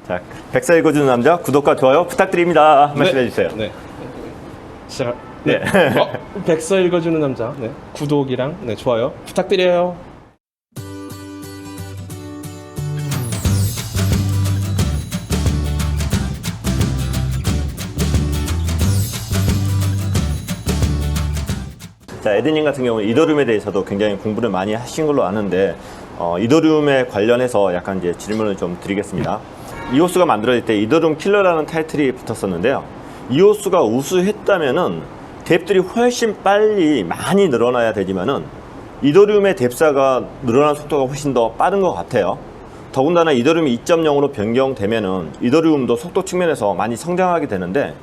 자, 백사 읽어주는 남자 구독과 좋아요 부탁드립니다. 말씀해 주세요. 네. 네. 백서 읽어주는 남자. 네. 구독이랑 좋아요 부탁드려요. 자, 에드님 같은 경우는 이더리움에 대해서도 굉장히 공부를 많이 하신 걸로 아는데 이더리움에 관련해서 약간 이제 질문을 좀 드리겠습니다. 이오스가 만들어질 때 이더리움 킬러라는 타이틀이 붙었었는데요. 이오스가 우수했다면은 뎁들이 훨씬 빨리 많이 늘어나야 되지만은 이더리움의 뎁사가 늘어나는 속도가 훨씬 더 빠른 것 같아요. 더군다나 이더리움이 2.0으로 변경되면은 이더리움도 속도 측면에서 많이 성장하게 되는데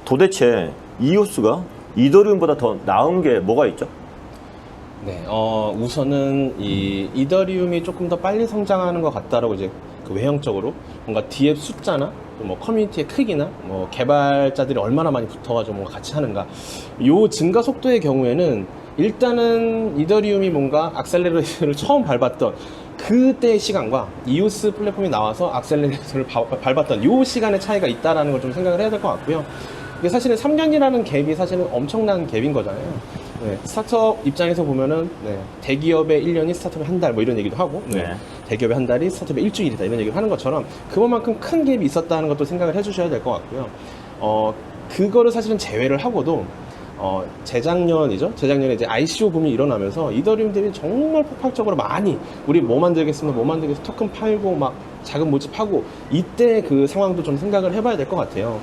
도대체 이오스가 이더리움보다 더 나은 게 뭐가 있죠? 네, 우선은 이 이더리움이 조금 더 빨리 성장하는 것 같다라고 이제 그 외형적으로 뭔가 디앱 숫자나 뭐 커뮤니티의 크기나 뭐 개발자들이 얼마나 많이 붙어가지고 뭔가 같이 하는가, 요 증가 속도의 경우에는 일단은 이더리움이 뭔가 악셀레레이터를 처음 밟았던 그때의 시간과 이오스 플랫폼이 나와서 악셀레레이터를 밟았던 요 시간의 차이가 있다라는 걸 좀 생각을 해야 될 것 같고요. 이게 사실은 3년이라는 갭이 사실은 엄청난 갭인 거잖아요. 네, 스타트업 입장에서 보면은 대기업의 1년이 스타트업의 한 달 뭐 이런 얘기도 하고 대기업의 한 달이 스타트업의 일주일이다 이런 얘기를 하는 것처럼 그만큼 큰 갭이 있었다는 것도 생각을 해주셔야 될 것 같고요. 그거를 사실은 제외를 하고도 재작년에 이제 ICO 붐이 일어나면서 이더리움들이 정말 폭발적으로 많이 우리 뭐 만들겠습니다, 뭐 만들겠습니다, 토큰 팔고 막 자금 모집하고 이때 그 상황도 좀 생각을 해봐야 될 것 같아요.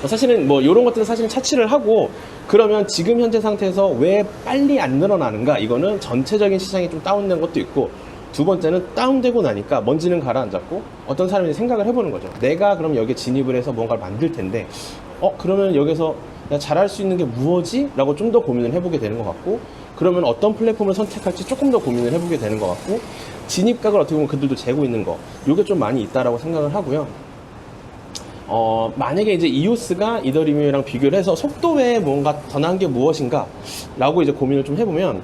사실은 뭐 이런 것들은 사실은 차치를 하고, 그러면 지금 현재 상태에서 왜 빨리 안 늘어나는가, 이거는 전체적인 시장이 좀 다운된 것도 있고, 두 번째는 다운되고 나니까 먼지는 가라앉았고 어떤 사람이 생각을 해보는 거죠. 내가 그럼 여기에 진입을 해서 뭔가를 만들 텐데 그러면 여기서 내가 잘할 수 있는 게 무엇이? 라고 좀 더 고민을 해보게 되는 것 같고, 그러면 어떤 플랫폼을 선택할지 조금 더 고민을 해보게 되는 것 같고, 진입각을 어떻게 보면 그들도 재고 있는 거, 요게 좀 많이 있다라고 생각을 하고요. 만약에 이제 이오스가 이더리움이랑 비교를 해서 속도 외에 뭔가 더 나은 게 무엇인가 라고 이제 고민을 좀 해보면,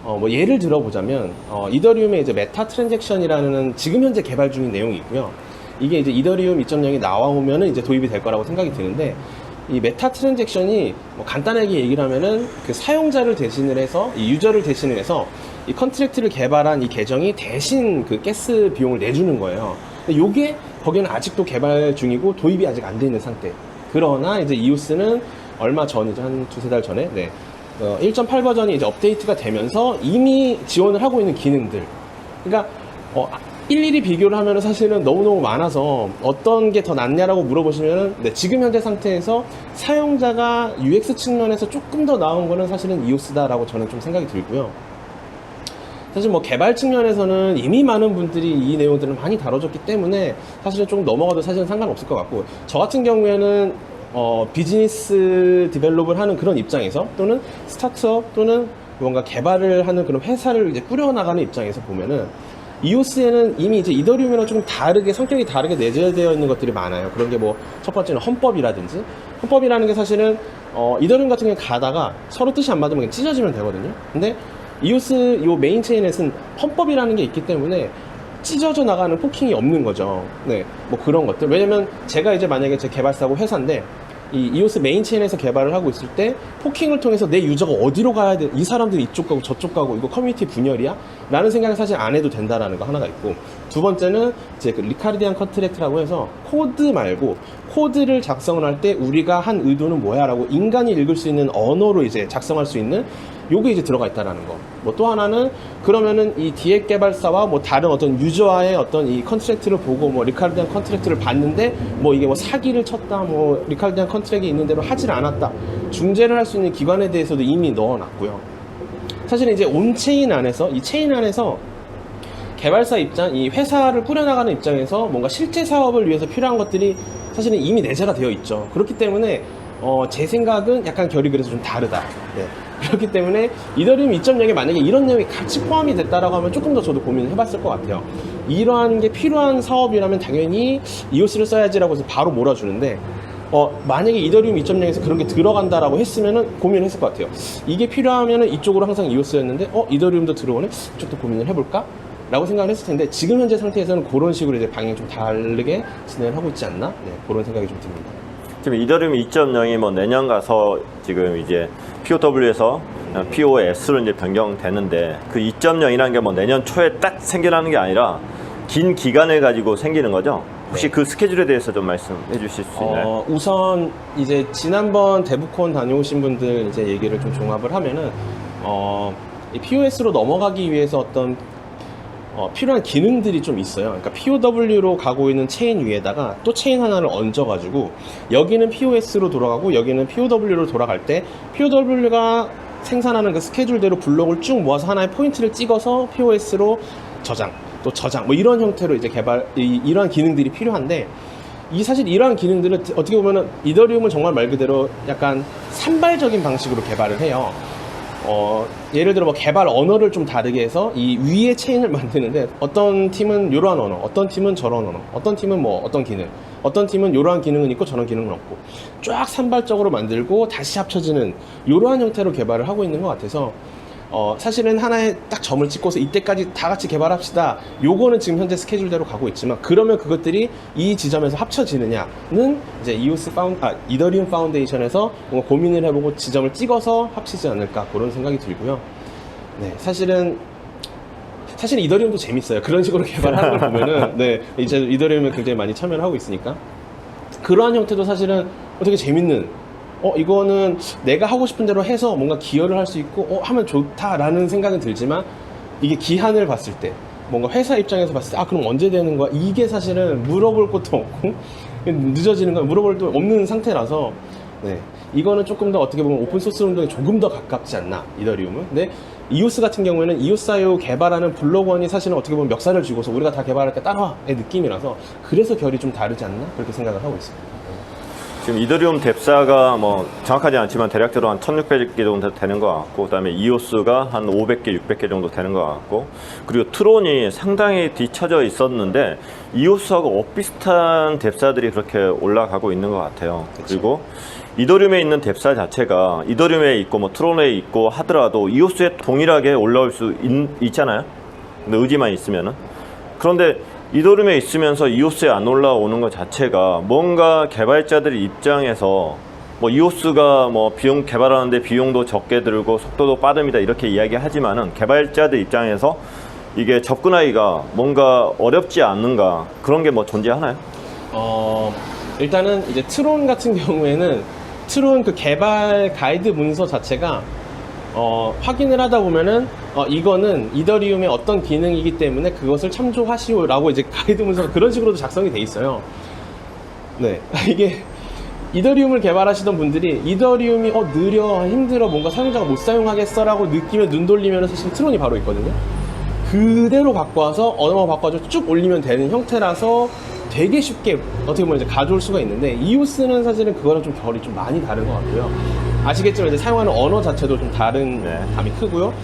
뭐 예를 들어보자면 이더리움의 이제 메타 트랜잭션이라는 지금 현재 개발 중인 내용이 있고요. 이게 이제 이더리움 2.0이 나와오면은 이제 도입이 될 거라고 생각이 드는데, 이 메타 트랜잭션이 뭐 간단하게 얘기를 하면은 그 사용자를 대신을 해서, 이 유저를 대신을 해서 이 컨트랙트를 개발한 이 계정이 대신 그 가스 비용을 내주는 거예요. 근데 요게 거기는 아직도 개발 중이고 도입이 아직 안 돼 있는 상태. 그러나 이제 이오스는 얼마 전이죠, 한 두세 달 전에 1.8 버전이 이제 업데이트가 되면서 이미 지원을 하고 있는 기능들, 그러니까 일일이 비교를 하면 사실은 너무너무 많아서 어떤 게 더 낫냐라고 물어보시면은 지금 현재 상태에서 사용자가 UX 측면에서 조금 더 나은 거는 사실은 이오스다라고 저는 좀 생각이 들고요. 사실 뭐 개발 측면에서는 이미 많은 분들이 이 내용들을 많이 다뤄줬기 때문에 사실은 좀 넘어가도 사실은 상관없을 것 같고, 저 같은 경우에는 비즈니스 디벨롭을 하는 그런 입장에서, 또는 스타트업 또는 뭔가 개발을 하는 그런 회사를 이제 꾸려나가는 입장에서 보면은 이오스에는 이미 이제 이더리움이랑 좀 다르게, 성격이 다르게 내재되어 있는 것들이 많아요. 그런 게 뭐 첫 번째는 헌법이라든지, 헌법이라는 게 사실은 이더리움 같은 경우에 가다가 서로 뜻이 안 맞으면 그냥 찢어지면 되거든요. 근데 이오스 요 메인 체인에서는 헌법이라는 게 있기 때문에 찢어져 나가는 포킹이 없는 거죠. 뭐 그런 것들. 왜냐면 제가 이제 만약에 제 개발사고 회사인데 이 이오스 메인 체인에서 개발을 하고 있을 때 포킹을 통해서 내 유저가 어디로 가야 돼, 이 사람들이 이쪽 가고 저쪽 가고 이거 커뮤니티 분열이야? 라는 생각을 사실 안 해도 된다라는 거 하나가 있고, 두 번째는 이제 그 리카르디안 컨트랙트라고 해서 코드 말고 코드를 작성을 할 때 우리가 한 의도는 뭐야 라고 인간이 읽을 수 있는 언어로 이제 작성할 수 있는 요게 이제 들어가 있다라는 거. 뭐 또 하나는, 그러면은 이 디앱 개발사와 뭐 다른 어떤 유저와의 어떤 이 컨트랙트를 보고 뭐 리카르디안 컨트랙트를 봤는데 뭐 이게 뭐 사기를 쳤다, 뭐 리카르디안 컨트랙이 있는 대로 하질 않았다, 중재를 할 수 있는 기관에 대해서도 이미 넣어놨고요. 사실은 이제 온체인 안에서, 이 체인 안에서 개발사 입장, 이 회사를 꾸려나가는 입장에서 뭔가 실제 사업을 위해서 필요한 것들이 사실은 이미 내재가 되어 있죠. 그렇기 때문에 제 생각은 약간 결이 그래서 좀 다르다. 그렇기 때문에 이더리움 2.0에 만약에 이런 내용이 같이 포함이 됐다라고 하면 조금 더 저도 고민을 해봤을 것 같아요. 이러한 게 필요한 사업이라면 당연히 이오스를 써야지라고 해서 바로 몰아주는데, 만약에 이더리움 2.0에서 그런 게 들어간다라고 했으면은 고민을 했을 것 같아요. 이게 필요하면은 이쪽으로 항상 이오스였는데 이더리움도 들어오네? 이쪽도 고민을 해볼까? 라고 생각을 했을 텐데 지금 현재 상태에서는 그런 식으로 이제 방향이 좀 다르게 진행을 하고 있지 않나? 네, 그런 생각이 좀 듭니다. 지금 이더리움 2.0이 뭐 내년 가서 지금 이제 POW에서 POS로 이제 변경되는데 그 2.0이라는 게 뭐 내년 초에 딱 생겨나는 게 아니라 긴 기간을 가지고 생기는 거죠? 혹시 그 스케줄에 대해서 좀 말씀해 주실 수 있나요? 우선 이제 지난번 데브콘 다녀오신 분들 이제 얘기를 좀 종합을 하면은 이 POS로 넘어가기 위해서 어떤 필요한 기능들이 좀 있어요. 그러니까 POW로 가고 있는 체인 위에다가 또 체인 하나를 얹어가지고 여기는 POS로 돌아가고 여기는 POW로 돌아갈 때 POW가 생산하는 그 스케줄대로 블록을 쭉 모아서 하나의 포인트를 찍어서 POS로 저장, 또 저장, 뭐 이런 형태로 이제 이러한 기능들이 필요한데 사실 이러한 기능들은 어떻게 보면은 이더리움은 정말 말 그대로 약간 산발적인 방식으로 개발을 해요. 예를 들어 뭐 개발 언어를 좀 다르게 해서 이 위에 체인을 만드는데 어떤 팀은 이러한 언어, 어떤 팀은 저런 언어, 어떤 팀은 뭐 어떤 기능, 어떤 팀은 이러한 기능은 있고 저런 기능은 없고 쫙 산발적으로 만들고 다시 합쳐지는 이러한 형태로 개발을 하고 있는 것 같아서 사실은 하나의 딱 점을 찍고서 이때까지 다 같이 개발합시다. 요거는 지금 현재 스케줄대로 가고 있지만 그러면 그것들이 이 지점에서 합쳐지느냐는 이제 이더리움 파운데이션에서 뭔가 고민을 해보고 지점을 찍어서 합치지 않을까 그런 생각이 들고요. 네, 사실은 이더리움도 재밌어요. 그런 식으로 개발하는 걸 보면은 네, 이제 이더리움에 굉장히 많이 참여를 하고 있으니까 그러한 형태도 사실은 되게 재밌는 이거는 내가 하고 싶은 대로 해서 뭔가 기여를 할 수 있고 하면 좋다라는 생각은 들지만 이게 기한을 봤을 때 뭔가 회사 입장에서 봤을 때 그럼 언제 되는 거야? 이게 사실은 물어볼 것도 없고 늦어지는 건 물어볼 것도 없는 상태라서 네, 이거는 조금 더 어떻게 보면 오픈소스 운동에 조금 더 가깝지 않나 이더리움은. 근데 이오스 같은 경우에는 이오스IO 개발하는 블록원이 사실은 어떻게 보면 멱살을 쥐고서 우리가 다 개발할 때 따라와의 느낌이라서 그래서 결이 좀 다르지 않나 그렇게 생각을 하고 있습니다. 지금 이더리움 뎁사가 뭐 정확하지 않지만 대략적으로 한 1600개 정도 되는 것 같고 그다음에 이오스가 한 500개, 600개 정도 되는 것 같고 그리고 트론이 상당히 뒤쳐져 있었는데 이오스하고 엇비슷한 뎁사들이 그렇게 올라가고 있는 것 같아요. 그쵸. 그리고 이더리움에 있는 뎁사 자체가 이더리움에 있고 뭐 트론에 있고 하더라도 이오스에 동일하게 올라올 수 있잖아요. 근데 의지만 있으면은. 그런데 이더리움에 있으면서 이오스에 안 올라오는 것 자체가 뭔가 개발자들 입장에서 뭐 이오스가 뭐 비용 개발하는데 비용도 적게 들고 속도도 빠릅니다 이렇게 이야기하지만은 개발자들 입장에서 이게 접근하기가 뭔가 어렵지 않는가 그런 게 뭐 존재하나요? 일단은 이제 트론 같은 경우에는 트론 그 개발 가이드 문서 자체가 확인을 하다 보면은 이거는 이더리움의 어떤 기능이기 때문에 그것을 참조하시오 라고 이제 가이드 문서가 그런 식으로도 작성이 돼 있어요. 네. 이게 이더리움을 개발하시던 분들이 이더리움이 느려 힘들어 뭔가 사용자가 못 사용하겠어 라고 느끼면 눈 돌리면 사실 트론이 바로 있거든요. 그대로 갖고 와서 언어 바꿔서 쭉 올리면 되는 형태라서 되게 쉽게 어떻게 보면 이제 가져올 수가 있는데 이오스는 사실은 그거랑 좀 결이 좀 많이 다른 것 같고요. 아시겠지만 이제 사용하는 언어 자체도 좀 다른 감이 크고요.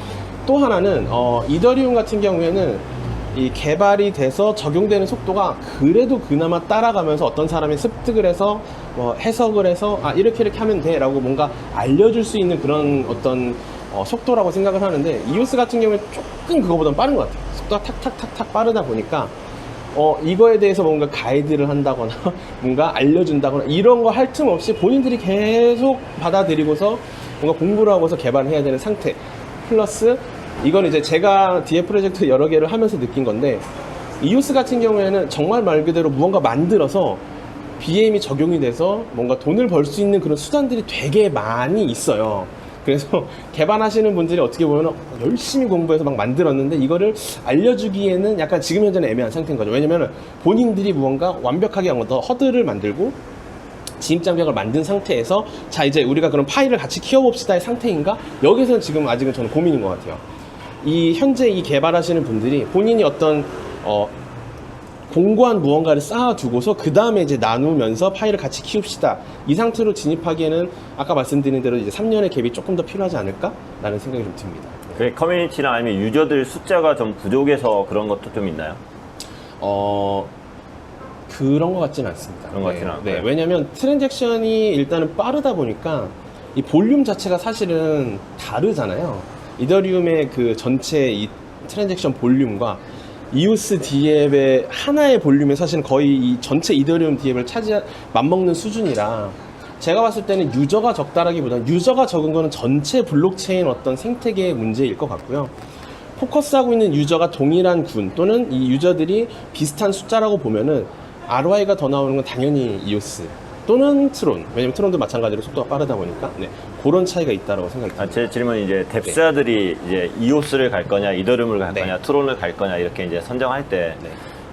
또 하나는 이더리움 같은 경우에는 이 개발이 돼서 적용되는 속도가 그래도 그나마 따라가면서 어떤 사람이 습득을 해서 뭐 해석을 해서 이렇게 하면 돼 라고 뭔가 알려줄 수 있는 그런 어떤 속도라고 생각을 하는데 이오스 같은 경우에 조금 그거보단 빠른 것 같아요. 속도가 탁탁탁탁 빠르다 보니까 이거에 대해서 뭔가 가이드를 한다거나 뭔가 알려준다거나 이런 거 할 틈 없이 본인들이 계속 받아들이고서 뭔가 공부를 하고서 개발을 해야 되는 상태 플러스 이건 이제 제가 DF 프로젝트 여러 개를 하면서 느낀 건데 이오스 같은 경우에는 정말 말 그대로 무언가 만들어서 BM이 적용이 돼서 뭔가 돈을 벌 수 있는 그런 수단들이 되게 많이 있어요. 그래서 개발하시는 분들이 어떻게 보면 열심히 공부해서 막 만들었는데 이거를 알려주기에는 약간 지금 현재는 애매한 상태인 거죠. 왜냐면 본인들이 무언가 완벽하게 더 허들을 만들고 진입장벽을 만든 상태에서 자 이제 우리가 그런 파일을 같이 키워봅시다의 상태인가? 여기서는 지금 아직은 저는 고민인 것 같아요. 현재 이 개발하시는 분들이 본인이 어떤 공고한 무언가를 쌓아두고서 그 다음에 이제 나누면서 파일을 같이 키웁시다. 이 상태로 진입하기에는 아까 말씀드린 대로 이제 3년의 갭이 조금 더 필요하지 않을까? 라는 생각이 좀 듭니다. 그게 커뮤니티나 아니면 유저들 숫자가 좀 부족해서 그런 것도 좀 있나요? 그런 것 같지는 않습니다. 그런 것 같지는 않고요. 네, 왜냐면 트랜잭션이 일단은 빠르다 보니까 이 볼륨 자체가 사실은 다르잖아요. 이더리움의 그 전체 이 트랜잭션 볼륨과 이오스 D앱의 하나의 볼륨에 사실 거의 이 전체 이더리움 D앱을 맞먹는 수준이라 제가 봤을 때는 유저가 적다라기보다는 유저가 적은 거는 전체 블록체인 어떤 생태계의 문제일 것 같고요. 포커스하고 있는 유저가 동일한 군 또는 이 유저들이 비슷한 숫자라고 보면은 ROI가 더 나오는 건 당연히 이오스 또는 트론. 왜냐면 트론도 마찬가지로 속도가 빠르다 보니까 그런 차이가 있다고 생각이 듭니다. 제 질문은 이제 뎁사들이 이제 이오스를 갈 거냐, 이더리움을 갈 거냐, 트론을 갈 거냐 이렇게 이제 선정할 때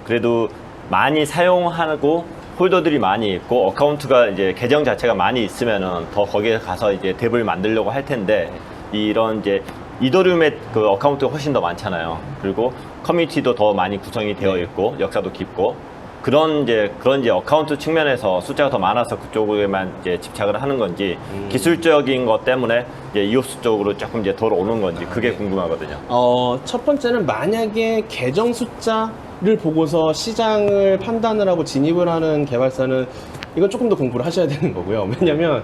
그래도 많이 사용하고 홀더들이 많이 있고 어카운트가 이제 계정 자체가 많이 있으면은 더 거기에 가서 이제 뎁을 만들려고 할 텐데 이런 이제 이더리움의 그 어카운트가 훨씬 더 많잖아요. 그리고 커뮤니티도 더 많이 구성이 되어 있고 역사도 깊고 그런 이제 어카운트 측면에서 숫자가 더 많아서 그쪽에만 이제 집착을 하는 건지 기술적인 것 때문에 이제 이오스 쪽으로 조금 이제 돌아오는 건지 그게 궁금하거든요. 첫 번째는 만약에 계정 숫자를 보고서 시장을 판단을 하고 진입을 하는 개발사는 이건 조금 더 공부를 하셔야 되는 거고요. 왜냐면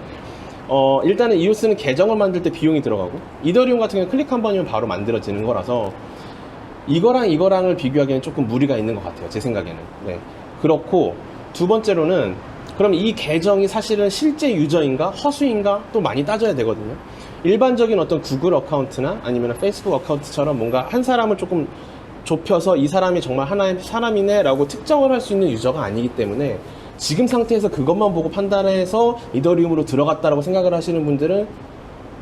일단은 이오스는 계정을 만들 때 비용이 들어가고 이더리움 같은 경우는 클릭 한 번이면 바로 만들어지는 거라서 이거랑을 비교하기에는 조금 무리가 있는 것 같아요. 제 생각에는. 네. 그렇고 두 번째로는 그럼 이 계정이 사실은 실제 유저인가 허수인가 또 많이 따져야 되거든요. 일반적인 어떤 구글 어카운트나 아니면 페이스북 어카운트처럼 뭔가 한 사람을 조금 좁혀서 이 사람이 정말 하나의 사람이네 라고 특정을 할 수 있는 유저가 아니기 때문에 지금 상태에서 그것만 보고 판단해서 이더리움으로 들어갔다라고 생각을 하시는 분들은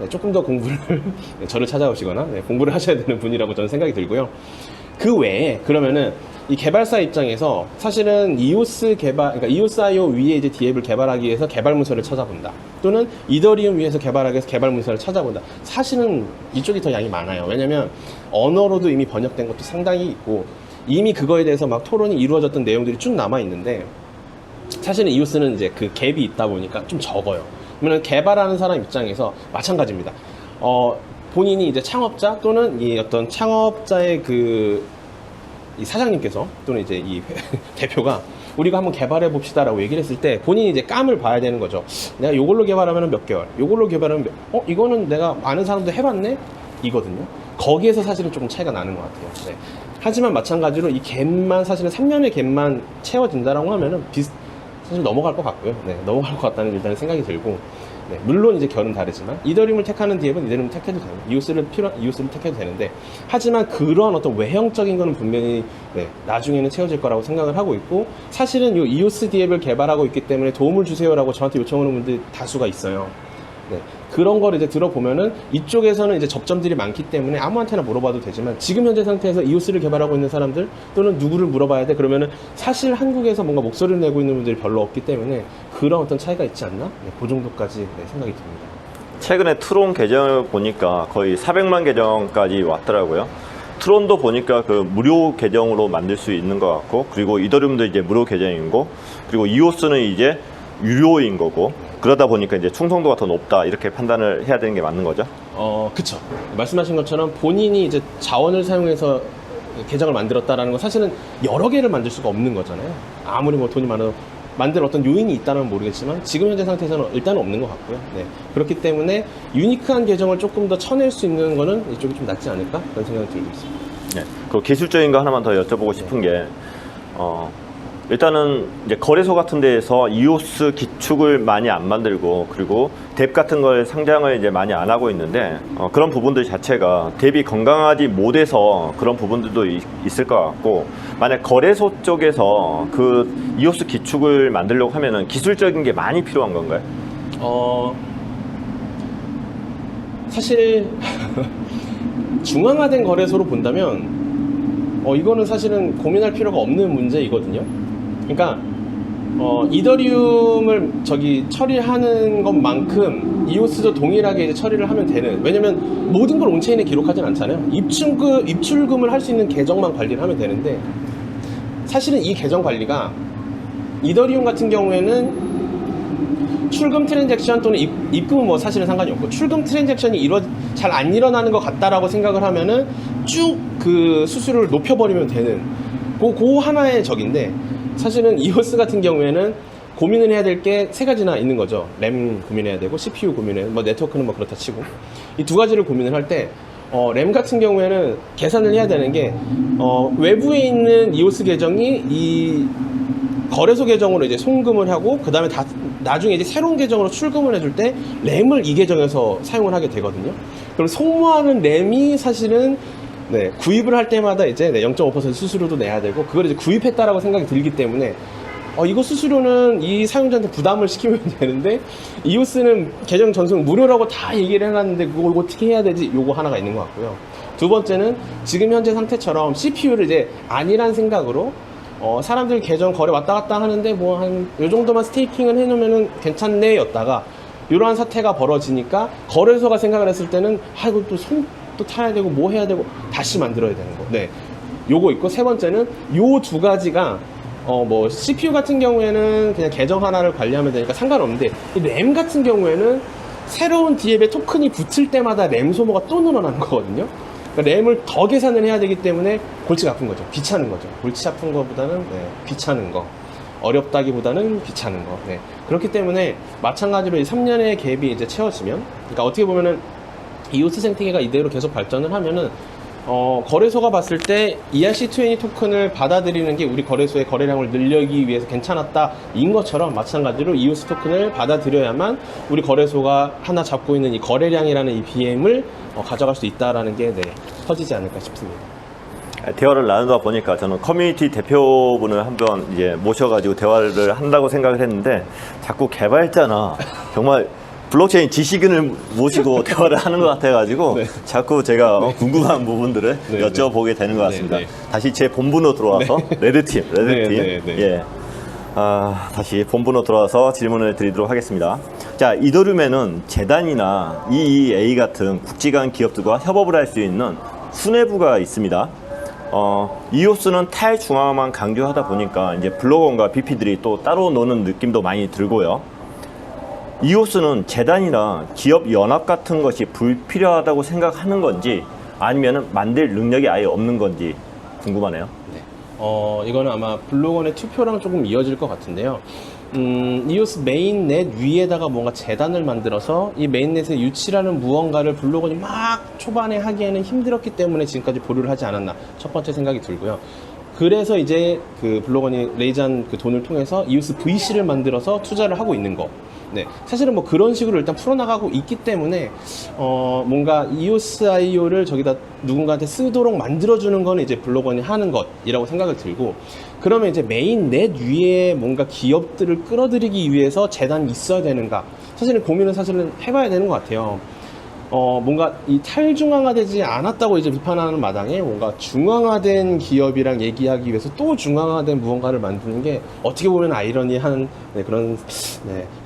조금 더 공부를 저를 찾아오시거나 공부를 하셔야 되는 분이라고 저는 생각이 들고요. 그 외에 그러면은 이 개발사 입장에서 사실은 그러니까 EOS.io 위에 이제 D앱을 개발하기 위해서 개발 문서를 찾아본다. 또는 이더리움 위에서 개발하기 위해서 개발 문서를 찾아본다. 사실은 이쪽이 더 양이 많아요. 왜냐면 언어로도 이미 번역된 것도 상당히 있고 이미 그거에 대해서 막 토론이 이루어졌던 내용들이 쭉 남아 있는데 사실은 EOS는 이제 그 갭이 있다 보니까 좀 적어요. 그러면 개발하는 사람 입장에서 마찬가지입니다. 본인이 이제 창업자 또는 이 어떤 창업자의 이 사장님께서 또는 이제 이 대표가 우리가 한번 개발해 봅시다라고 얘기를 했을 때 본인이 이제 감을 봐야 되는 거죠. 내가 이걸로 개발하면 몇 개월, 이걸로 개발하면 이거는 내가 많은 사람도 해봤네? 이거든요. 거기에서 사실은 조금 차이가 나는 것 같아요. 네. 하지만 마찬가지로 이 갭만 사실은 3년의 갭만 채워진다라고 하면은 사실 넘어갈 것 같고요. 넘어갈 것 같다는 일단은 생각이 들고 물론 이제 결은 다르지만 이더리움을 택하는 디앱은 이더리움을 택해도 됩니다. 이오스를 택해도 되는데 하지만 그런 어떤 외형적인 거는 분명히 나중에는 채워질 거라고 생각을 하고 있고 사실은 이 이오스 디앱을 개발하고 있기 때문에 도움을 주세요라고 저한테 요청하는 분들이 다수가 있어요. 그런 걸 이제 들어보면은 이쪽에서는 이제 접점들이 많기 때문에 아무한테나 물어봐도 되지만 지금 현재 상태에서 이오스를 개발하고 있는 사람들 또는 누구를 물어봐야 돼 그러면은 사실 한국에서 뭔가 목소리를 내고 있는 분들이 별로 없기 때문에 그런 어떤 차이가 있지 않나? 그 정도까지 생각이 듭니다. 최근에 트론 계정을 보니까 거의 400만 계정까지 왔더라고요. 트론도 보니까 그 무료 계정으로 만들 수 있는 것 같고 그리고 이더리움도 이제 무료 계정이고 그리고 이오스는 이제 유료인 거고 그러다 보니까 이제 충성도가 더 높다 이렇게 판단을 해야 되는 게 맞는 거죠? 그쵸. 말씀하신 것처럼 본인이 이제 자원을 사용해서 계정을 만들었다라는 건 사실은 여러 개를 만들 수가 없는 거잖아요. 아무리 뭐 돈이 많아도 만들 어떤 요인이 있다는 모르겠지만 지금 현재 상태에서는 일단은 없는 것 같고요. 그렇기 때문에 유니크한 계정을 조금 더 쳐낼 수 있는 거는 이쪽이 좀 낫지 않을까 그런 생각이 들고 있습니다. 그 기술적인 거 하나만 더 여쭤보고 싶은 게 일단은 이제 거래소 같은 데에서 이오스 기축을 많이 안 만들고 그리고 뎁 같은 걸 상장을 이제 많이 안 하고 있는데 그런 부분들 자체가 뎁이 건강하지 못해서 그런 부분들도 있을 것 같고 만약 거래소 쪽에서 그 이오스 기축을 만들려고 하면은 기술적인 게 많이 필요한 건가요? 사실 중앙화된 거래소로 본다면 이거는 사실은 고민할 필요가 없는 문제이거든요. 그러니까 이더리움을 처리하는 것만큼 이오스도 동일하게 이제 처리를 하면 되는. 왜냐면 모든 걸 온체인에 기록하진 않잖아요. 입출금을 할 수 있는 계정만 관리를 하면 되는데 사실은 이 계정 관리가 이더리움 같은 경우에는 출금 트랜잭션 또는 입금은 뭐 사실은 상관이 없고 출금 트랜잭션이 잘 안 일어나는 것 같다라고 생각을 하면은 쭉 그 수수료를 높여버리면 되는 그 하나의 적인데 사실은 이오스 같은 경우에는 고민을 해야 될 게 세 가지나 있는 거죠. 램 고민해야 되고 CPU 고민해야 되고 뭐 네트워크는 뭐 그렇다 치고 이 두 가지를 고민을 할 때 램 같은 경우에는 계산을 해야 되는 게 외부에 있는 이오스 계정이 이 거래소 계정으로 이제 송금을 하고 그 다음에 나중에 이제 새로운 계정으로 출금을 해줄 때 램을 이 계정에서 사용을 하게 되거든요. 그럼 소모하는 램이 사실은 네, 구입을 할 때마다 이제 0.5% 수수료도 내야 되고 그걸 이제 구입했다라고 생각이 들기 때문에 이거 수수료는 이 사용자한테 부담을 시키면 되는데 이오스는 계정 전송 무료라고 다 얘기를 해놨는데 그걸 어떻게 해야 되지? 요거 하나가 있는 것 같고요. 두 번째는 지금 현재 상태처럼 CPU를 이제 아니란 생각으로 사람들 계정 거래 왔다 갔다 하는데 뭐 한 요 정도만 스테이킹을 해놓으면은 괜찮네 였다가 이러한 사태가 벌어지니까 거래소가 생각을 했을 때는 이거 또 손 또 타야 되고 뭐 해야 되고 다시 만들어야 되는 거. 네, 요거 있고 세 번째는 요 두 가지가 뭐 CPU 같은 경우에는 그냥 계정 하나를 관리하면 되니까 상관없는데 이 램 같은 경우에는 새로운 디앱에 토큰이 붙을 때마다 램 소모가 또 늘어나는 거거든요. 그러니까 램을 더 계산을 해야 되기 때문에 골치가 아픈 거죠. 귀찮은 거죠. 골치 아픈 거보다는 귀찮은 거. 어렵다기보다는 귀찮은 거. 네. 그렇기 때문에 마찬가지로 이 3년의 갭이 이제 채워지면, 그러니까 어떻게 보면은 이오스 생태계가 이대로 계속 발전을 하면은 거래소가 봤을 때 ERC20 토큰을 받아들이는 게 우리 거래소의 거래량을 늘리기 위해서 괜찮았다인 것처럼 마찬가지로 이오스 토큰을 받아들여야만 우리 거래소가 하나 잡고 있는 이 거래량이라는 이 BM을 가져갈 수 있다라는 게 터지지 않을까 싶습니다. 대화를 나누다 보니까 저는 커뮤니티 대표분을 한번 이제 모셔가지고 대화를 한다고 생각을 했는데 자꾸 개발자나 정말 블록체인 지식인을 모시고 대화를 하는 것 같아가지고 네. 자꾸 제가 궁금한 부분들을 네, 여쭤보게 되는 것 같습니다. 네, 네. 다시 제 본분으로 들어와서 레드팀. 네. 예. 다시 본분으로 돌아와서 질문을 드리도록 하겠습니다. 자, 이더리움에는 재단이나 EEA 같은 국제간 기업들과 협업을 할 수 있는 수뇌부가 있습니다. 이오스는 탈중앙화만 강조하다 보니까 이제 블록원과 BP들이 또 따로 노는 느낌도 많이 들고요. 이오스는 재단이나 기업 연합 같은 것이 불필요하다고 생각하는 건지 아니면 만들 능력이 아예 없는 건지 궁금하네요. 이거는 아마 블록원의 투표랑 조금 이어질 것 같은데요. 이오스 메인넷 위에다가 뭔가 재단을 만들어서 이 메인넷의 유치라는 무언가를 블록원이 막 초반에 하기에는 힘들었기 때문에 지금까지 보류를 하지 않았나 첫 번째 생각이 들고요. 그래서 이제 그 블록원이 레이즈한 그 돈을 통해서 이오스 VC를 만들어서 투자를 하고 있는 거. 네, 사실은 뭐 그런 식으로 일단 풀어나가고 있기 때문에 뭔가 EOSIO를 저기다 누군가한테 쓰도록 만들어주는 거는 이제 블록원이 하는 것이라고 생각을 들고, 그러면 이제 메인넷 위에 뭔가 기업들을 끌어들이기 위해서 재단이 있어야 되는가, 사실은 고민을 사실은 해봐야 되는 것 같아요. 뭔가 이 탈중앙화되지 않았다고 이제 비판하는 마당에 뭔가 중앙화된 기업이랑 얘기하기 위해서 또 중앙화된 무언가를 만드는 게 어떻게 보면 아이러니한 그런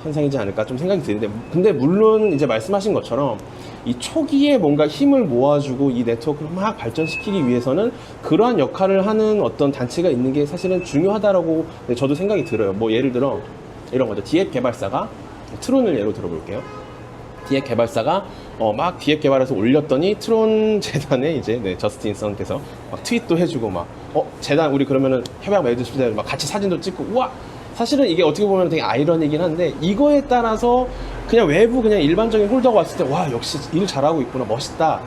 현상이지 않을까 좀 생각이 드는데, 근데 물론 이제 말씀하신 것처럼 이 초기에 뭔가 힘을 모아주고 이 네트워크를 막 발전시키기 위해서는 그러한 역할을 하는 어떤 단체가 있는 게 사실은 중요하다라고 저도 생각이 들어요. 뭐 예를 들어 이런 거죠. 디앱 개발사가 트론을 예로 들어볼게요. 디앱 개발사가 막 디앱 개발해서 올렸더니 트론 재단에 이제 저스틴 선께서 막 트윗도 해주고 막 재단 우리 그러면은 협약 맺으시자 막 같이 사진도 찍고, 우와, 사실은 이게 어떻게 보면 되게 아이러니긴 한데 이거에 따라서 그냥 외부 그냥 일반적인 홀더가 왔을 때 와, 역시 일 잘하고 있구나, 멋있다,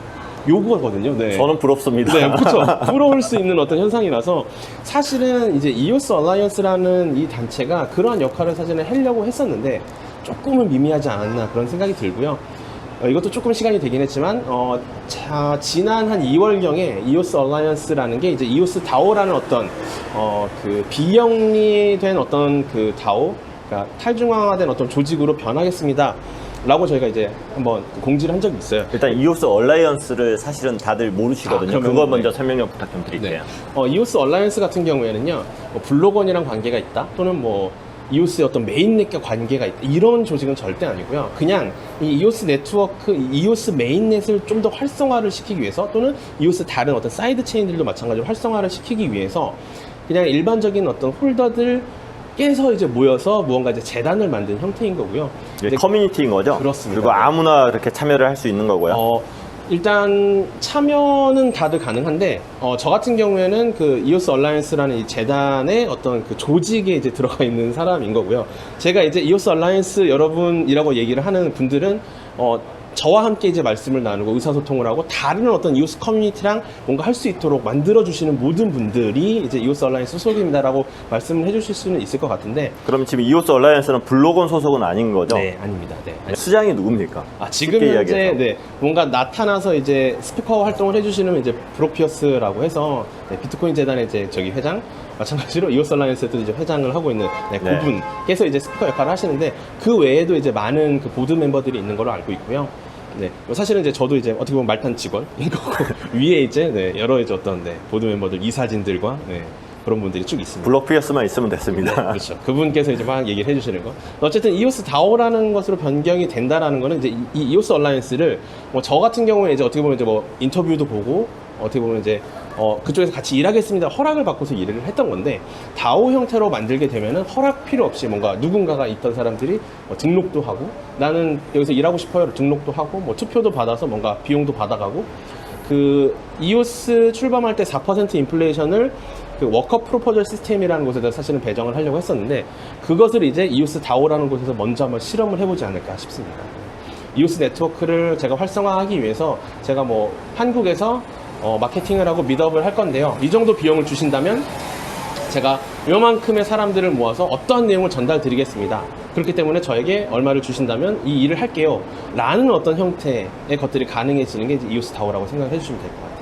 요거거든요. 네. 저는 부럽습니다. 네, 그렇죠. 부러울 수 있는 어떤 현상이라서 사실은 이제 이오스 얼라이언스라는 이 단체가 그러한 역할을 사실은 하려고 했었는데 조금은 미미하지 않았나 그런 생각이 들고요. 이것도 조금 시간이 되긴 했지만 지난 한 2월경에 이오스 얼라이언스라는 게 이제 이오스 다오라는 어떤 그 비영리된 어떤 그 다오, 그러니까 탈중앙화된 어떤 조직으로 변하겠습니다 라고 저희가 이제 한번 공지를 한 적이 있어요. 일단 이오스 얼라이언스를 사실은 다들 모르시거든요. 그러면 그거 먼저 설명 좀 부탁 좀 드릴게요. 이오스 얼라이언스 같은 경우에는요, 뭐 블록원이랑 관계가 있다, 또는 뭐 이오스의 어떤 메인넷과 관계가 있다, 이런 조직은 절대 아니고요. 그냥 이 이오스 네트워크, 이오스 메인넷을 좀 더 활성화를 시키기 위해서, 또는 이오스 다른 어떤 사이드 체인들도 마찬가지로 활성화를 시키기 위해서 그냥 일반적인 어떤 홀더들 깨서 이제 모여서 무언가 이제 재단을 만든 형태인 거고요. 이제 커뮤니티인 거죠? 그렇습니다. 그리고 아무나 이렇게 참여를 할 수 있는 거고요. 일단 참여는 다들 가능한데 저 같은 경우에는 그 이오스 얼라이언스라는 이 재단의 어떤 그 조직에 이제 들어가 있는 사람인 거고요. 제가 이제 이오스 얼라이언스 여러분이라고 얘기를 하는 분들은 저와 함께 이제 말씀을 나누고 의사소통을 하고 다른 어떤 이오스 커뮤니티랑 뭔가 할 수 있도록 만들어주시는 모든 분들이 이제 이오스 얼라이언스 소속입니다라고 말씀을 해주실 수는 있을 것 같은데. 그럼 지금 이오스 얼라이언스는 블로건 소속은 아닌 거죠? 네, 아닙니다. 네. 수장이 누굽니까? 지금 쉽게 현재 이야기해서. 네, 뭔가 나타나서 이제 스피커 활동을 해주시는 이제 브로피어스라고 해서 비트코인 재단의 이제 저기 회장, 마찬가지로 이오스 얼라이언스에도 이제 회장을 하고 있는 네. 그분께서 이제 스피커 역할을 하시는데, 그 외에도 이제 많은 그 보드 멤버들이 있는 걸로 알고 있고요. 네, 사실은 이제 저도 이제 어떻게 보면 말단 직원인 거고 위에 이제 여러 이제 어떤 보드 멤버들 이사진들과 그런 분들이 쭉 있습니다. 블록피어스만 있으면 됐습니다. 그렇죠. 그분께서 이제 막 얘기를 해주시는 거. 어쨌든 이오스 다오라는 것으로 변경이 된다라는 거는 이제 이 이오스 얼라이언스를 뭐 저 같은 경우에 이제 어떻게 보면 이제 뭐 인터뷰도 보고 어떻게 보면 이제 그쪽에서 같이 일하겠습니다 허락을 받고서 일을 했던 건데, 다오 형태로 만들게 되면은 허락 필요 없이 뭔가 누군가가 있던 사람들이 등록도 하고, 나는 여기서 일하고 싶어요 등록도 하고, 뭐 투표도 받아서 뭔가 비용도 받아가고, 그 이오스 출범할 때 4% 인플레이션을 그 워커 프로포절 시스템이라는 곳에다 사실은 배정을 하려고 했었는데, 그것을 이제 이오스 다오라는 곳에서 먼저 한번 실험을 해보지 않을까 싶습니다. 이오스 네트워크를 제가 활성화하기 위해서 제가 뭐 한국에서 마케팅을 하고 미드업을 할 건데요, 이 정도 비용을 주신다면 제가 요만큼의 사람들을 모아서 어떠한 내용을 전달 드리겠습니다. 그렇기 때문에 저에게 얼마를 주신다면 이 일을 할게요 라는 어떤 형태의 것들이 가능해지는 게 이제 이오스 다오라고 생각을 해주시면 될 것 같아요.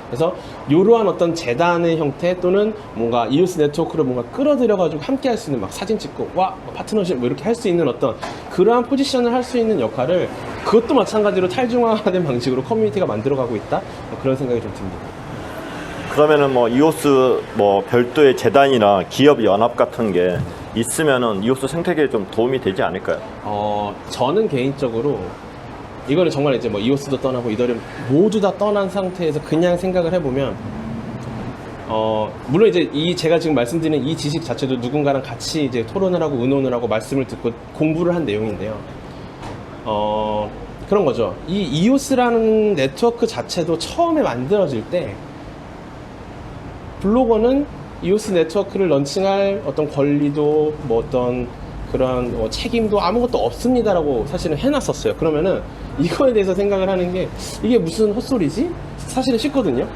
그래서 이러한 어떤 재단의 형태 또는 뭔가 이오스 네트워크를 뭔가 끌어들여가지고 함께 할 수 있는, 막 사진 찍고 파트너십 뭐 이렇게 할 수 있는 어떤 그러한 포지션을 할 수 있는 역할을, 그것도 마찬가지로 탈중화된 방식으로 커뮤니티가 만들어가고 있다, 그런 생각이 좀 듭니다. 그러면은 뭐 이오스 뭐 별도의 재단이나 기업 연합 같은 게 있으면은 이오스 생태계에 좀 도움이 되지 않을까요? 저는 개인적으로 이거는 정말 이제 뭐 이오스도 떠나고 이더리움 모두 다 떠난 상태에서 그냥 생각을 해보면, 물론 이제 제가 지금 말씀드리는 이 지식 자체도 누군가랑 같이 이제 토론을 하고 의논을 하고 말씀을 듣고 공부를 한 내용인데요. 그런 거죠. 이 이오스라는 네트워크 자체도 처음에 만들어질 때 블로거는 이오스 네트워크를 런칭할 어떤 권리도 뭐 어떤 그런 책임도 아무것도 없습니다라고 사실은 해놨었어요. 그러면은 이거에 대해서 생각을 하는 게, 이게 무슨 헛소리지? 사실은 쉽거든요.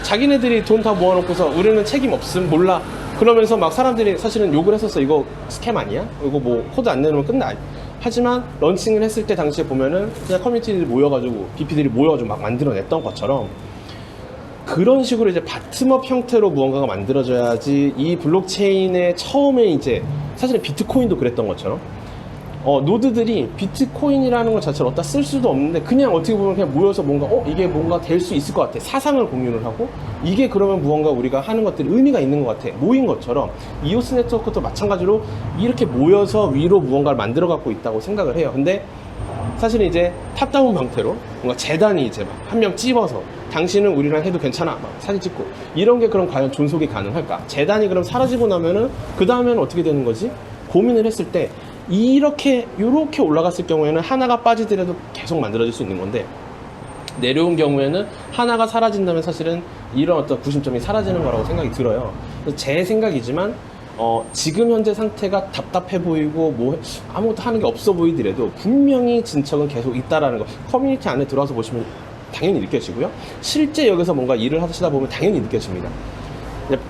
자기네들이 돈 다 모아놓고서 우리는 책임 없음, 몰라, 그러면서 막 사람들이 사실은 욕을 했었어. 이거 스캠 아니야? 이거 뭐 코드 안 내놓으면 끝나. 하지만 런칭을 했을 때 당시에 보면은 그냥 커뮤니티들이 모여가지고 BP들이 모여가지고 막 만들어냈던 것처럼, 그런 식으로 이제 바텀업 형태로 무언가가 만들어져야지 이 블록체인의 처음에 이제 사실은 비트코인도 그랬던 것처럼 노드들이 비트코인이라는 것 자체를 어디다 쓸 수도 없는데 그냥 어떻게 보면 그냥 모여서 뭔가 이게 뭔가 될 수 있을 것 같아, 사상을 공유를 하고, 이게 그러면 무언가 우리가 하는 것들이 의미가 있는 것 같아 모인 것처럼, 이오스 네트워크도 마찬가지로 이렇게 모여서 위로 무언가를 만들어 갖고 있다고 생각을 해요. 근데 사실은 이제 탑다운 형태로 뭔가 재단이 이제 막 한 명 찝어서 당신은 우리랑 해도 괜찮아 막 사진 찍고 이런 게 그럼 과연 존속이 가능할까? 재단이 그럼 사라지고 나면은 그 다음에는 어떻게 되는 거지? 고민을 했을 때 이렇게 올라갔을 경우에는 하나가 빠지더라도 계속 만들어질 수 있는 건데, 내려온 경우에는 하나가 사라진다면 사실은 이런 어떤 구심점이 사라지는 거라고 생각이 들어요. 그래서 제 생각이지만 지금 현재 상태가 답답해 보이고 뭐 아무것도 하는 게 없어 보이더라도 분명히 진척은 계속 있다라는 거, 커뮤니티 안에 들어와서 보시면 당연히 느껴지고요. 실제 여기서 뭔가 일을 하시다 보면 당연히 느껴집니다.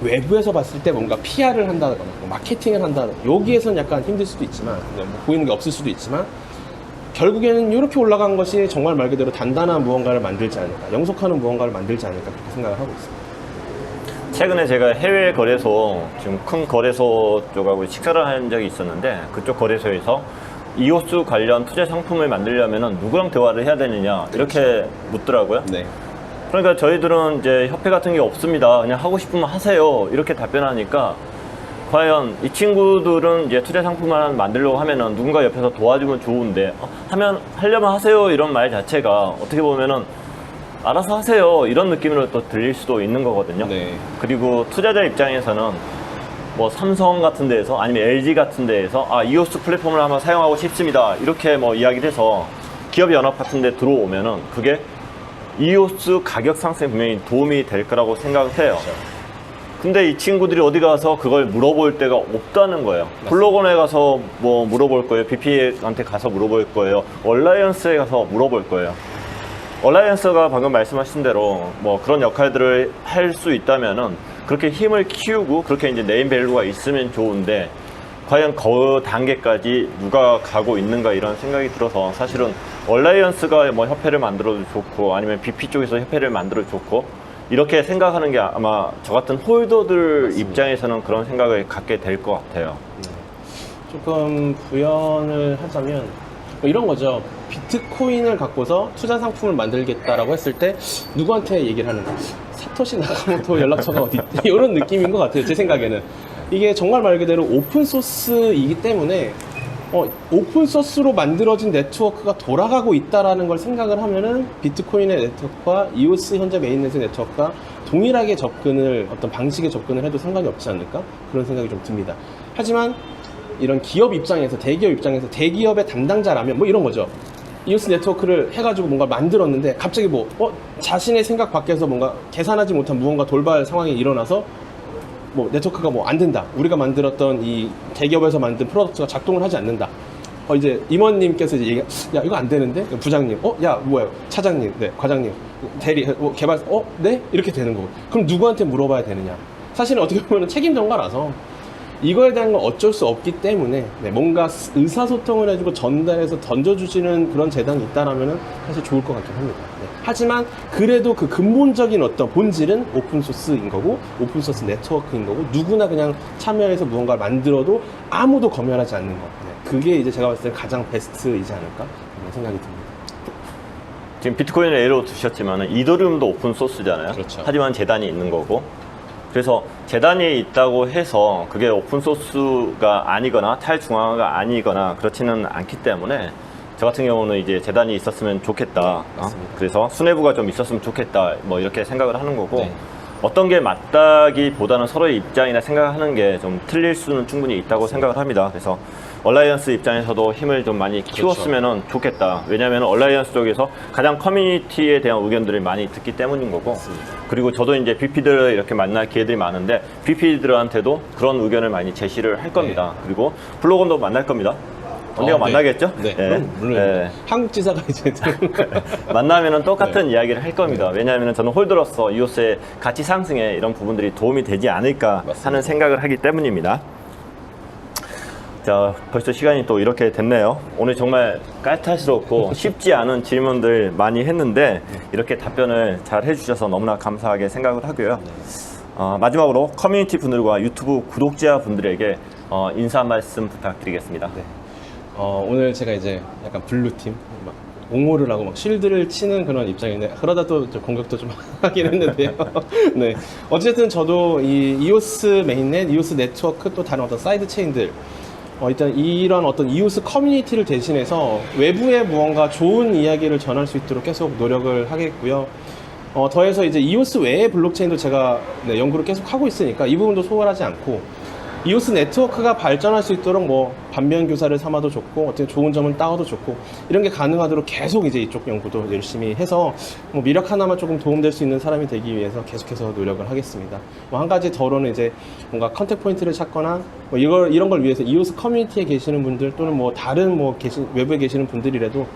외부에서 봤을 때 뭔가 PR을 한다거나 마케팅을 한다거나 여기에선 약간 힘들 수도 있지만, 뭐 보이는 게 없을 수도 있지만, 결국에는 이렇게 올라간 것이 정말 말 그대로 단단한 무언가를 만들지 않을까, 영속하는 무언가를 만들지 않을까, 그렇게 생각을 하고 있습니다. 최근에 제가 해외 거래소, 지금 큰 거래소 쪽하고 식사를 한 적이 있었는데, 그쪽 거래소에서 이오스 관련 투자 상품을 만들려면 누구랑 대화를 해야 되느냐 이렇게 묻더라고요. 네. 그러니까 저희들은 이제 협회 같은 게 없습니다, 그냥 하고 싶으면 하세요 이렇게 답변하니까, 과연 이 친구들은 이제 투자 상품을 만들려고 하면은 누군가 옆에서 도와주면 좋은데, 하려면 하세요 이런 말 자체가 어떻게 보면은 알아서 하세요 이런 느낌으로 또 들릴 수도 있는 거거든요. 네. 그리고 투자자 입장에서는 뭐 삼성 같은 데에서 아니면 LG 같은 데에서 이오스 플랫폼을 한번 사용하고 싶습니다 이렇게 뭐 이야기를 해서 기업 연합 같은 데 들어오면은 그게 이오스 가격 상승에 분명히 도움이 될 거라고 생각을 해요. 근데 이 친구들이 어디 가서 그걸 물어볼 데가 없다는 거예요. 블로건에 가서 뭐 물어볼 거예요. BP한테 가서 물어볼 거예요. 얼라이언스에 가서 물어볼 거예요. 얼라이언스가 방금 말씀하신 대로 뭐 그런 역할들을 할 수 있다면은 그렇게 힘을 키우고 그렇게 이제 네임밸류가 있으면 좋은데 과연 그 단계까지 누가 가고 있는가 이런 생각이 들어서 사실은 얼라이언스가 뭐 협회를 만들어도 좋고 아니면 BP 쪽에서 협회를 만들어도 좋고 이렇게 생각하는 게 아마 저 같은 홀더들 맞습니다. 입장에서는 그런 생각을 갖게 될 것 같아요. 조금 부연을 하자면 뭐 이런 거죠. 비트코인을 갖고서 투자 상품을 만들겠다라고 했을 때 누구한테 얘기를 하는 거예요? 사토시 나카모토 연락처가 어디 있지? 이런 느낌인 것 같아요. 제 생각에는. 이게 정말 말 그대로 오픈소스이기 때문에 오픈소스로 만들어진 네트워크가 돌아가고 있다라는 걸 생각을 하면은 비트코인의 네트워크와 이오스 현재 메인넷의 네트워크가 동일하게 접근을 어떤 방식의 접근을 해도 상관이 없지 않을까 그런 생각이 좀 듭니다. 하지만 이런 기업 입장에서 대기업 입장에서 대기업의 담당자라면 뭐 이런 거죠. 이오스 네트워크를 해가지고 뭔가 만들었는데 갑자기 자신의 생각 밖에서 뭔가 계산하지 못한 무언가 돌발 상황이 일어나서 뭐 네트워크가 뭐 안 된다. 우리가 만들었던 이 대기업에서 만든 프로덕트가 작동을 하지 않는다. 이제 임원님께서 이제 야 이거 안 되는데 부장님, 야 뭐야 차장님, 네 과장님, 대리, 개발, 네 이렇게 되는 거고. 그럼 누구한테 물어봐야 되느냐? 사실은 어떻게 보면 책임 전가라서 이거에 대한 건 어쩔 수 없기 때문에 뭔가 의사소통을 해주고 전달해서 던져주시는 그런 재단이 있다라면 사실 좋을 것 같긴 합니다. 하지만 그래도 그 근본적인 어떤 본질은 오픈소스인 거고 오픈소스 네트워크인 거고 누구나 그냥 참여해서 무언가를 만들어도 아무도 검열하지 않는 거. 그게 이제 제가 봤을 때 가장 베스트이지 않을까 그런 생각이 듭니다. 지금 비트코인을 예로 두셨지만 이더리움도 오픈소스잖아요. 그렇죠. 하지만 재단이 있는 거고 그래서 재단이 있다고 해서 그게 오픈소스가 아니거나 탈중앙화가 아니거나 그렇지는 않기 때문에 저 같은 경우는 이제 재단이 있었으면 좋겠다. 그래서 수뇌부가 좀 있었으면 좋겠다. 뭐 이렇게 생각을 하는 거고 네. 어떤 게 맞다기보다는 서로의 입장이나 생각하는 게 좀 틀릴 수는 충분히 있다고 생각을 합니다. 그래서 얼라이언스 입장에서도 힘을 좀 많이 키웠으면 좋겠다. 왜냐하면 얼라이언스 쪽에서 가장 커뮤니티에 대한 의견들을 많이 듣기 때문인 거고 그리고 저도 이제 BP들을 이렇게 만날 기회들이 많은데 BP들한테도 그런 의견을 많이 제시를 할 겁니다. 그리고 블로건도 만날 겁니다. 언니가 만나겠죠? 네, 물론 한국 지사가 이제 만나면은 똑같은 이야기를 할 겁니다. 왜냐하면 저는 홀더로서 이오스의 가치 상승에 이런 부분들이 도움이 되지 않을까 하는 생각을 하기 때문입니다. 자, 벌써 시간이 또 이렇게 됐네요. 오늘 정말 까탈스럽고 쉽지 않은 질문들 많이 했는데 이렇게 답변을 잘 해주셔서 너무나 감사하게 생각을 하고요. 마지막으로 커뮤니티 분들과 유튜브 구독자 분들에게 인사 한 말씀 부탁드리겠습니다. 오늘 제가 이제 약간 블루팀 막 옹호를 하고 막 실드를 치는 그런 입장인데 그러다 또 공격도 좀 하긴 했는데요. 네. 어쨌든 저도 이 이오스 메인넷, 이오스 네트워크 또 다른 어떤 사이드 체인들 일단 이런 어떤 이오스 커뮤니티를 대신해서 외부에 무언가 좋은 이야기를 전할 수 있도록 계속 노력을 하겠고요. 더해서 이제 이오스 외의 블록체인도 제가 연구를 계속 하고 있으니까 이 부분도 소홀하지 않고 이오스 네트워크가 발전할 수 있도록 뭐 반면 교사를 삼아도 좋고 어떻게 좋은 점은 따와도 좋고 이런 게 가능하도록 계속 이제 이쪽 연구도 열심히 해서 뭐 미력 하나만 조금 도움될 수 있는 사람이 되기 위해서 계속해서 노력을 하겠습니다. 뭐 한 가지 더로는 이제 뭔가 컨택 포인트를 찾거나 뭐 이런 걸 위해서 이오스 커뮤니티에 계시는 분들 또는 뭐 다른 뭐 외부에 계시는 분들이라도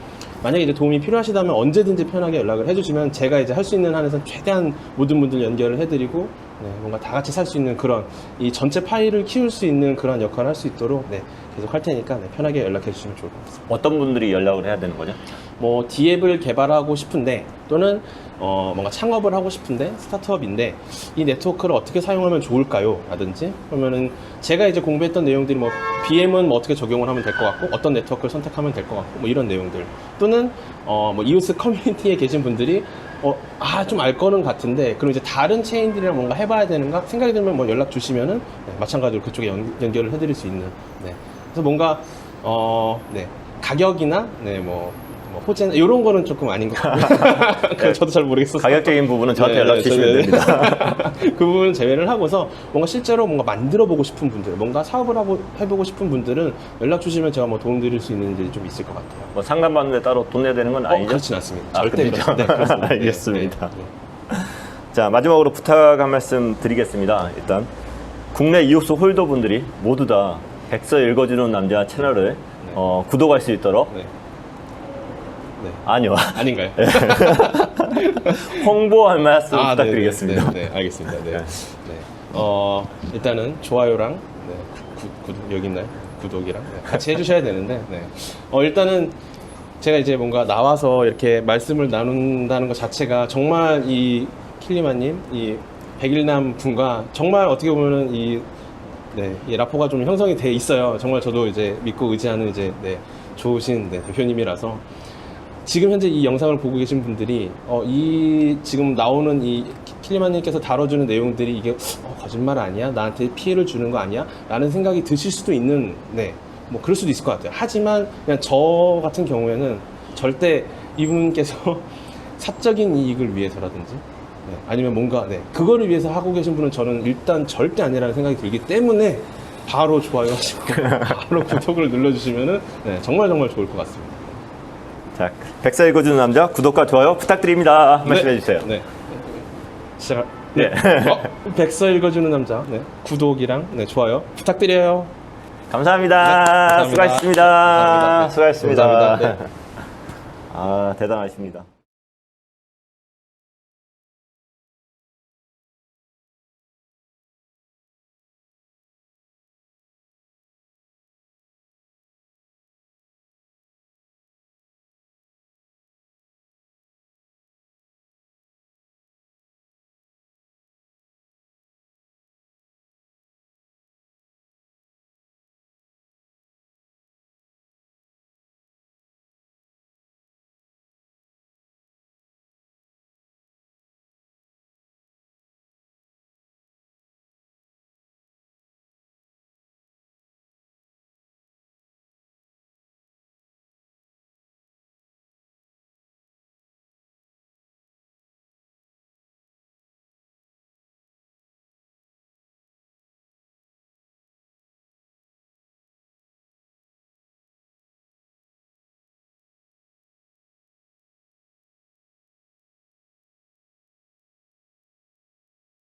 만약에 이제 도움이 필요하시다면 언제든지 편하게 연락을 해주시면 제가 이제 할 수 있는 한에서 최대한 모든 분들 연결을 해드리고 뭔가 다 같이 살 수 있는 그런 이 전체 파일을 키울 수 있는 그런 역할을 할 수 있도록 계속 할 테니까 편하게 연락해 주시면 좋을 것 같습니다. 어떤 분들이 연락을 해야 되는 거죠? 뭐 D앱을 개발하고 싶은데 또는 뭔가 창업을 하고 싶은데 스타트업인데 이 네트워크를 어떻게 사용하면 좋을까요? 라든지 그러면은 제가 이제 공부했던 내용들이 뭐 BM은 뭐 어떻게 적용을 하면 될 것 같고 어떤 네트워크를 선택하면 될 것 같고 뭐 이런 내용들 또는 뭐 이오스 커뮤니티에 계신 분들이 좀 알 거는 같은데 그럼 이제 다른 체인들이랑 뭔가 해봐야 되는가 생각이 들면 뭐 연락 주시면은 마찬가지로 그쪽에 연결을 해드릴 수 있는 그래서 뭔가 가격이나 호재 이런 거는 조금 아닌 것 같고요. 저도 잘 모르겠어서 가격적인 부분은 저한테 연락 주시면 됩니다. 그 부분은 제외를 하고서 뭔가 실제로 뭔가 만들어 보고 싶은 분들, 뭔가 사업을 해보고 싶은 분들은 연락 주시면 제가 뭐 도움드릴 수 있는 일이 좀 있을 것 같아요. 뭐 상담받는데 따로 돈 내야 되는 건 아니죠? 그렇진 않습니다. 절대 그렇죠? 그렇습니다. 알겠습니다. 자, 마지막으로 부탁 한 말씀 드리겠습니다. 일단 국내 이오스 홀더 분들이 모두 다 백서 읽어주는 남자 채널을 구독할 수 있도록 네. 네. 아니요. 아닌가요? 홍보할 말씀 아, 부탁드리겠습니다. 네, 알겠습니다. 네. 네. 일단은 좋아요랑 네, 여기 있나요? 구독이랑 네, 같이 해주셔야 되는데 네. 일단은 제가 이제 뭔가 나와서 이렇게 말씀을 나눈다는 것 자체가 정말 이 킬리마님, 이 백일남 군과 정말 어떻게 보면은 이 라포가 좀 형성이 돼 있어요. 정말 저도 이제 믿고 의지하는 이제 좋으신 대표님이라서 지금 현재 이 영상을 보고 계신 분들이 이 지금 나오는 이 킬리마님께서 다뤄주는 내용들이 이게 거짓말 아니야? 나한테 피해를 주는 거 아니야? 라는 생각이 드실 수도 있는 뭐 그럴 수도 있을 것 같아요. 하지만 그냥 저 같은 경우에는 절대 이분께서 사적인 이익을 위해서라든지 아니면 뭔가 그거를 위해서 하고 계신 분은 저는 일단 절대 아니라는 생각이 들기 때문에 바로 좋아요 하시고 바로 구독을 눌러주시면은 정말 좋을 것 같습니다. 자, 백서 읽어주는 남자 구독과 좋아요 부탁드립니다. 말씀해 주세요. 네. 시작. 네. 백서 읽어주는 남자 구독이랑 좋아요 부탁드려요. 감사합니다. 감사합니다. 수고하셨습니다. 감사합니다. 수고하셨습니다. 감사합니다. 네. 아, 대단하십니다.